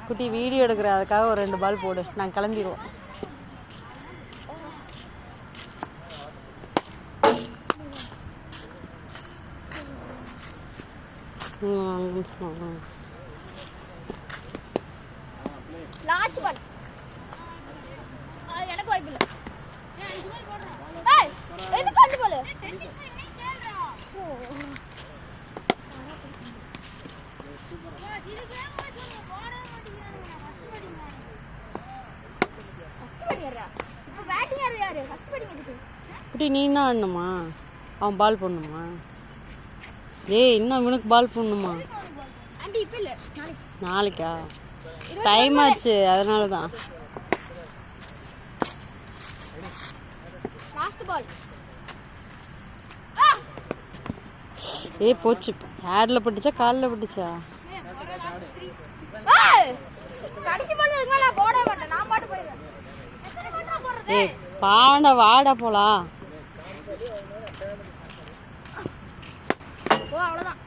குட்டி வீடியோ எடுக்கிற அதுக்காக ஒரு 2 பால் போடு, நாங்கள் கிளம்பிடுவோம். லாஸ்ட் பால் எனக்கு வாய்ப்பு இல்லை. எதுக்கு அந்த பால்? குட்டி நீ என்ன ஆடணுமா? அவன் பால் போடணுமா? ஏய் இன்னும் இவனுக்கு பால் போடணுமா? நாளைக்கா? டைம் ஆச்சு, அதனால தான். ஏய் போச்சு. ஹேட்ல பட்டுச்சா காலில் பட்டுச்சா? ஏய் பாண்டா வாடா போலாம். அவ்வளவுதான்.